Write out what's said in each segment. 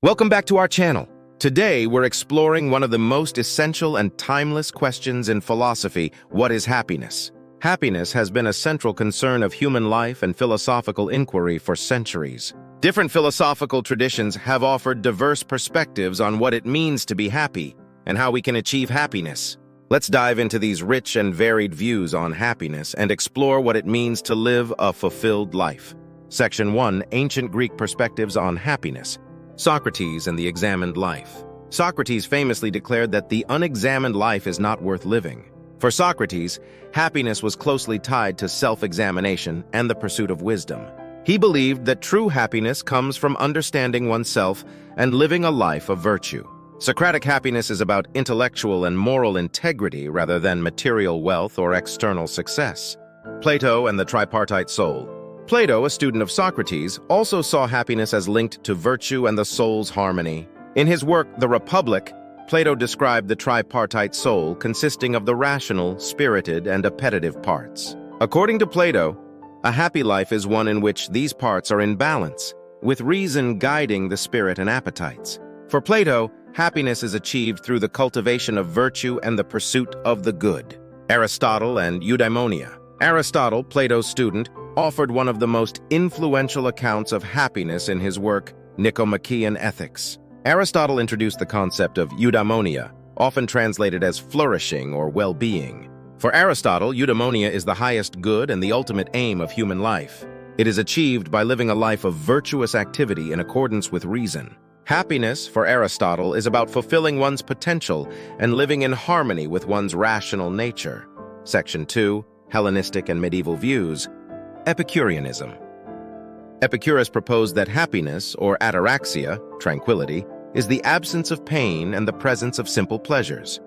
Welcome back to our channel. Today, we're exploring one of the most essential and timeless questions in philosophy: what is happiness? Happiness has been a central concern of human life and philosophical inquiry for centuries. Different philosophical traditions have offered diverse perspectives on what it means to be happy and how we can achieve happiness. Let's dive into these rich and varied views on happiness and explore what it means to live a fulfilled life. Section 1: Ancient Greek Perspectives on Happiness. Socrates and the Examined Life. Socrates famously declared that the unexamined life is not worth living. For Socrates, happiness was closely tied to self-examination and the pursuit of wisdom. He believed that true happiness comes from understanding oneself and living a life of virtue. Socratic happiness is about intellectual and moral integrity rather than material wealth or external success. Plato and the Tripartite Soul. Plato, a student of Socrates, also saw happiness as linked to virtue and the soul's harmony. In his work, The Republic, Plato described the tripartite soul consisting of the rational, spirited, and appetitive parts. According to Plato, a happy life is one in which these parts are in balance, with reason guiding the spirit and appetites. For Plato, happiness is achieved through the cultivation of virtue and the pursuit of the good. Aristotle and Eudaimonia. Aristotle, Plato's student, offered one of the most influential accounts of happiness in his work, Nicomachean Ethics. Aristotle introduced the concept of eudaimonia, often translated as flourishing or well-being. For Aristotle, eudaimonia is the highest good and the ultimate aim of human life. It is achieved by living a life of virtuous activity in accordance with reason. Happiness, for Aristotle, is about fulfilling one's potential and living in harmony with one's rational nature. Section 2: Hellenistic and Medieval Views. Epicureanism. Epicurus proposed that happiness, or ataraxia, tranquility, is the absence of pain and the presence of simple pleasures.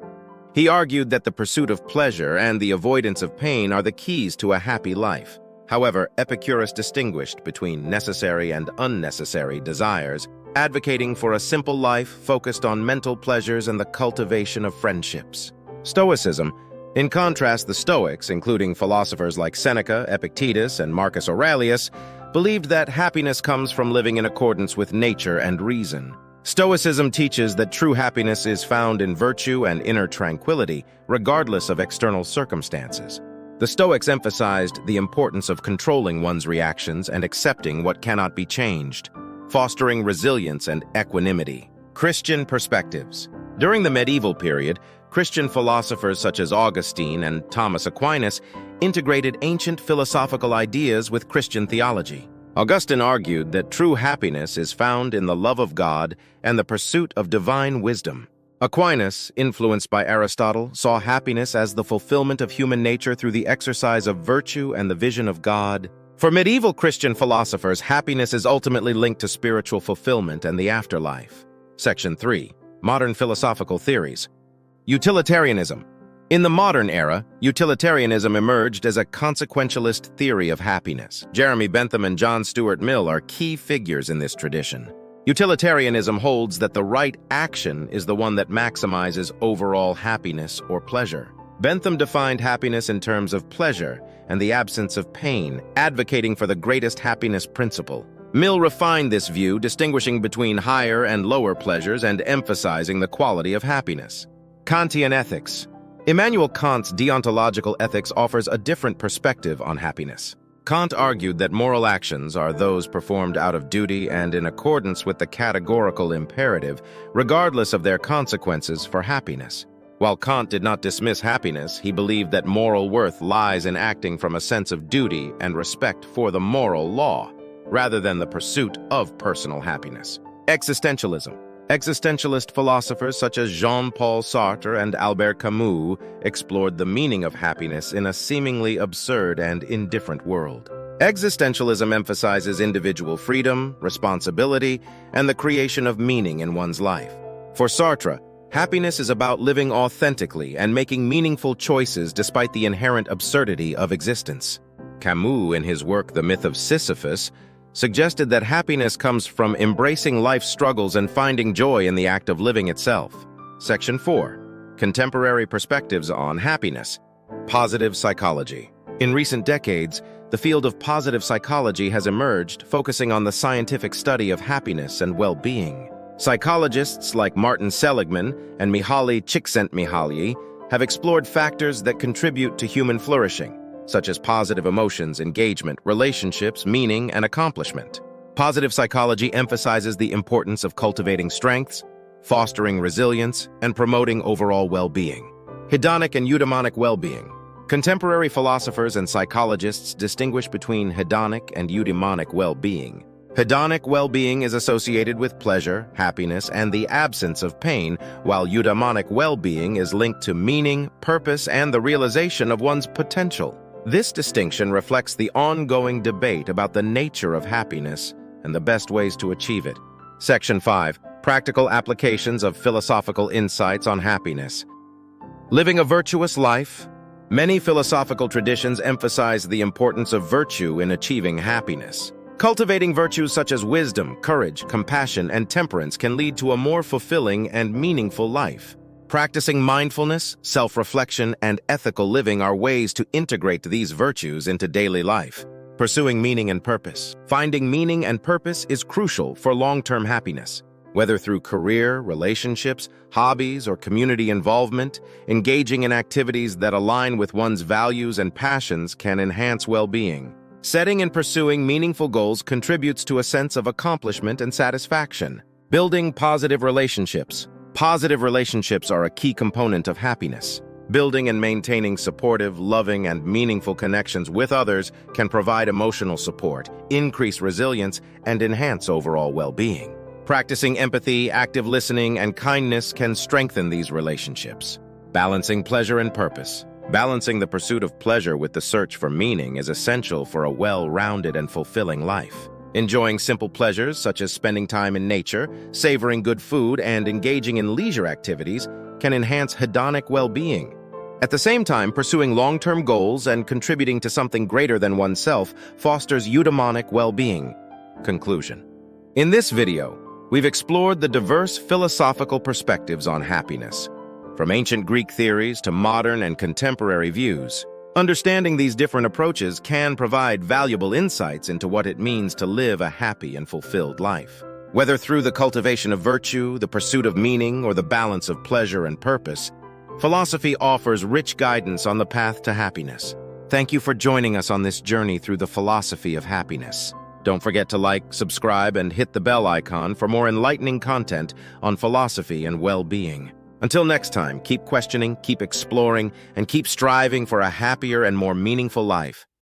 He argued that the pursuit of pleasure and the avoidance of pain are the keys to a happy life. However, Epicurus distinguished between necessary and unnecessary desires, advocating for a simple life focused on mental pleasures and the cultivation of friendships. Stoicism. In contrast, the Stoics, including philosophers like Seneca, Epictetus, and Marcus Aurelius, believed that happiness comes from living in accordance with nature and reason. Stoicism teaches that true happiness is found in virtue and inner tranquility, regardless of external circumstances. The Stoics emphasized the importance of controlling one's reactions and accepting what cannot be changed, fostering resilience and equanimity. Christian perspectives. During the medieval period, Christian philosophers such as Augustine and Thomas Aquinas integrated ancient philosophical ideas with Christian theology. Augustine argued that true happiness is found in the love of God and the pursuit of divine wisdom. Aquinas, influenced by Aristotle, saw happiness as the fulfillment of human nature through the exercise of virtue and the vision of God. For medieval Christian philosophers, happiness is ultimately linked to spiritual fulfillment and the afterlife. Section 3: Modern Philosophical Theories. Utilitarianism. In the modern era, utilitarianism emerged as a consequentialist theory of happiness. Jeremy Bentham and John Stuart Mill are key figures in this tradition. Utilitarianism holds that the right action is the one that maximizes overall happiness or pleasure. Bentham defined happiness in terms of pleasure and the absence of pain, advocating for the greatest happiness principle. Mill refined this view, distinguishing between higher and lower pleasures and emphasizing the quality of happiness. Kantian ethics. Immanuel Kant's deontological ethics offers a different perspective on happiness. Kant argued that moral actions are those performed out of duty and in accordance with the categorical imperative, regardless of their consequences for happiness. While Kant did not dismiss happiness, he believed that moral worth lies in acting from a sense of duty and respect for the moral law, rather than the pursuit of personal happiness. Existentialism. Existentialist philosophers such as Jean-Paul Sartre and Albert Camus explored the meaning of happiness in a seemingly absurd and indifferent world. Existentialism emphasizes individual freedom, responsibility, and the creation of meaning in one's life. For Sartre, happiness is about living authentically and making meaningful choices despite the inherent absurdity of existence. Camus, in his work The Myth of Sisyphus, suggested that happiness comes from embracing life's struggles and finding joy in the act of living itself. Section 4: Contemporary Perspectives on Happiness. Positive Psychology. In recent decades, the field of positive psychology has emerged, focusing on the scientific study of happiness and well-being. Psychologists like Martin Seligman and Mihaly Csikszentmihalyi have explored factors that contribute to human flourishing, such as positive emotions, engagement, relationships, meaning, and accomplishment. Positive psychology emphasizes the importance of cultivating strengths, fostering resilience, and promoting overall well-being. Hedonic and eudaimonic well-being. Contemporary philosophers and psychologists distinguish between hedonic and eudaimonic well-being. Hedonic well-being is associated with pleasure, happiness, and the absence of pain, while eudaimonic well-being is linked to meaning, purpose, and the realization of one's potential. This distinction reflects the ongoing debate about the nature of happiness and the best ways to achieve it. Section 5. Practical applications of philosophical insights on happiness. Living a virtuous life. Many philosophical traditions emphasize the importance of virtue in achieving happiness. Cultivating virtues such as wisdom, courage, compassion, and temperance can lead to a more fulfilling and meaningful life. Practicing mindfulness, self-reflection, and ethical living are ways to integrate these virtues into daily life. Pursuing meaning and purpose. Finding meaning and purpose is crucial for long-term happiness. Whether through career, relationships, hobbies, or community involvement, engaging in activities that align with one's values and passions can enhance well-being. Setting and pursuing meaningful goals contributes to a sense of accomplishment and satisfaction. Building positive relationships. Positive relationships are a key component of happiness. Building and maintaining supportive, loving, and meaningful connections with others can provide emotional support, increase resilience, and enhance overall well-being. Practicing empathy, active listening, and kindness can strengthen these relationships. Balancing pleasure and purpose. Balancing the pursuit of pleasure with the search for meaning is essential for a well-rounded and fulfilling life. Enjoying simple pleasures such as spending time in nature, savoring good food, and engaging in leisure activities can enhance hedonic well-being. At the same time, pursuing long-term goals and contributing to something greater than oneself fosters eudaimonic well-being. Conclusion. In this video, we've explored the diverse philosophical perspectives on happiness, from ancient Greek theories to modern and contemporary views. Understanding these different approaches can provide valuable insights into what it means to live a happy and fulfilled life. Whether through the cultivation of virtue, the pursuit of meaning, or the balance of pleasure and purpose, philosophy offers rich guidance on the path to happiness. Thank you for joining us on this journey through the philosophy of happiness. Don't forget to like, subscribe, and hit the bell icon for more enlightening content on philosophy and well-being. Until next time, keep questioning, keep exploring, and keep striving for a happier and more meaningful life.